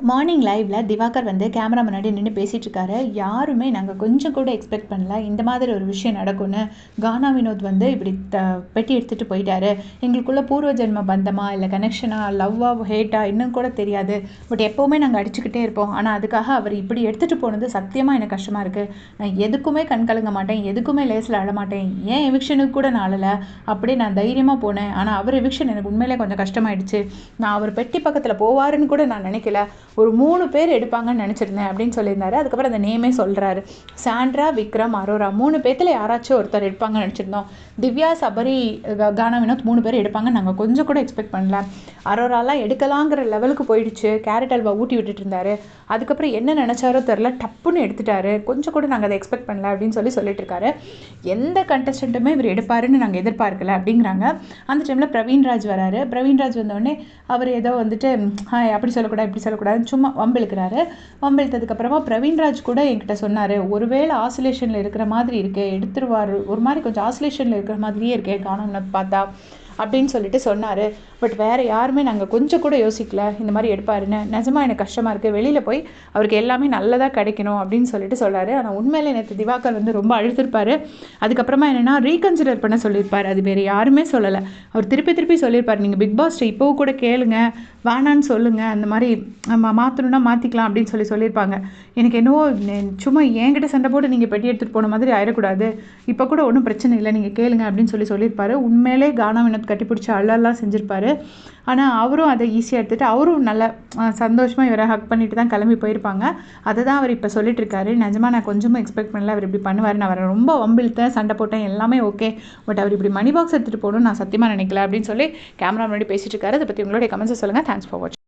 Morning லைவ்ல திவாகர் வந்து camera முன்னாடி நின்று பேசிட்டு இருக்காரு. யாருமே நாங்கள் கொஞ்சம் கூட எக்ஸ்பெக்ட் பண்ணல இந்த மாதிரி ஒரு விஷயம் நடக்கும்னு. கானா வினோத் வந்து இப்படி பெட்டி எடுத்துகிட்டு போயிட்டாரு. எங்களுக்குள்ள பூர்வ ஜென்ம பந்தமா இல்லை கனெக்ஷனா லவ்வா ஹேட்டா இன்னும் கூட தெரியாது. பட் எப்போவுமே நாங்கள் அடிச்சுக்கிட்டே இருப்போம். ஆனால் அதுக்காக அவர் இப்படி எடுத்துகிட்டு போனது சத்தியமாக எனக்கு கஷ்டமாக இருக்குது. நான் எதுக்குமே கண் கலங்க மாட்டேன், எதுக்குமே லேஸில் அழமாட்டேன். ஏன் எவிக்ஷனுக்கு கூட நான் அழலை. அப்படியே நான் தைரியமாக போனேன். ஆனால் அவர் எவிக்ஷன் எனக்கு உண்மையிலே கொஞ்சம் கஷ்டமாயிடுச்சு. நான் அவர் பெட்டி பக்கத்தில் போவாருன்னு கூட நான் நினைக்கல. ஒரு 3 பேர் எடுப்பாங்கன்னு நினச்சிருந்தேன் அப்படின்னு சொல்லியிருந்தாரு. அதுக்கப்புறம் அந்த நேமே சொல்கிறாரு. சாண்ட்ரா, விக்ரம், அரோரா 3 பேர்த்தில் யாராச்சும் ஒருத்தர் எடுப்பாங்கன்னு நினச்சிருந்தோம். திவ்யா, சபரி, கானா வினோத் 3 பேர் எடுப்பாங்கன்னு நாங்கள் கொஞ்சம் கூட எக்ஸ்பெக்ட் பண்ணல. அரோராலாம் எடுக்கலாங்கிற லெவலுக்கு போயிடுச்சு. கேரட் அல்வா ஊட்டி விட்டுட்டு இருந்தாரு. அதுக்கப்புறம் என்ன நினச்சாரோ தெரில, டப்புன்னு எடுத்துட்டாரு. கொஞ்சம் கூட நாங்கள் அதை எக்ஸ்பெக்ட் பண்ணல அப்படின்னு சொல்லிட்டு இருக்காரு. எந்த கண்டஸ்டண்ட்டுமே இவர் எடுப்பாருன்னு நாங்கள் எதிர்பார்க்கல அப்படிங்கிறாங்க. அந்த டைமில் பிரவீன்ராஜ் வராரு. பிரவீன்ராஜ் வந்தோடனே அவர் ஏதோ வந்துட்டு அப்படி சொல்லக்கூடாது இப்படி சொல்லக்கூடாதுன்னு சும்மா வம்பிழுக்கிறாரு. வம்பிழுத்ததுக்கப்புறமா பிரவீன்ராஜ் கூட என்கிட்ட சொன்னார், ஒருவேளை ஆசிலேஷனில் இருக்கிற மாதிரி இருக்கே, எடுத்துருவார், ஒரு மாதிரி கொஞ்சம் ஆசிலேஷனில் இருக்கிற மாதிரியே இருக்கே காணோம்னு பார்த்தா அப்படின்னு சொல்லிட்டு சொன்னார். பட் வேறு யாருமே நாங்கள் கொஞ்சம் கூட யோசிக்கல இந்த மாதிரி எடுப்பாருன்னு. நிஜமாக எனக்கு கஷ்டமாக இருக்குது. வெளியில் போய் அவருக்கு எல்லாமே நல்லதாக கிடைக்கணும் அப்படின்னு சொல்லிட்டு சொல்கிறாரு. ஆனால் உண்மையிலே நேற்று திவாகர் வந்து ரொம்ப அழுத்திருப்பார். அதுக்கப்புறமா என்னென்னா ரீகன்சிடர் பண்ண சொல்லியிருப்பார். அது வேறு யாருமே சொல்லலை. அவர் திருப்பி சொல்லியிருப்பார், நீங்கள் பிக் பாஸ்ட்டை இப்போவும் கூட கேளுங்க, வேணான்னு சொல்லுங்கள், அந்த மாதிரி நம்ம மாற்றணுன்னா மாற்றிக்கலாம் அப்படின்னு சொல்லியிருப்பாங்க. எனக்கு என்னவோ சும்மா என்கிட்ட சண்டை போட்டு நீங்கள் பெட்டி எடுத்துகிட்டு போன மாதிரி ஆயிடக்கூடாது, இப்போ கூட ஒன்றும் பிரச்சனை இல்லை, நீங்கள் கேளுங்க அப்படின்னு சொல்லியிருப்பார். உண்மையிலே கானா வினோத் கட்டிப்பிடிச்சி அழலாம் செஞ்சுருப்பார். ஆனால் அவரும் அதை ஈஸியாக எடுத்துகிட்டு அவரும் நல்லா சந்தோஷமாக இவரை ஹக் பண்ணிட்டு தான் கிளம்பி போயிருப்பாங்க. அதை தான் அவர் இப்போ சொல்லிட்டு இருக்காரு. நிஜமாக நான் கொஞ்சமும் எக்ஸ்பெக்ட் பண்ணல அவர் இப்படி பண்ணுவார். நான் அவரை ரொம்ப வம்பிழுத்தேன், சண்டை போட்டேன், எல்லாமே ஓகே. பட் அவர் இப்படி மணி பாக்ஸ் எடுத்துகிட்டு போகணும்னு நான் சத்தியமாக நினைக்கல அப்படின்னு சொல்லி கேமரா முன்னாடி பேசிட்டு இருக்காரு. அதை பற்றி உங்களுடைய கமெண்ட்ஸை சொல்லுங்கள். தேங்க்ஸ் ஃபார் வாட்சிங்.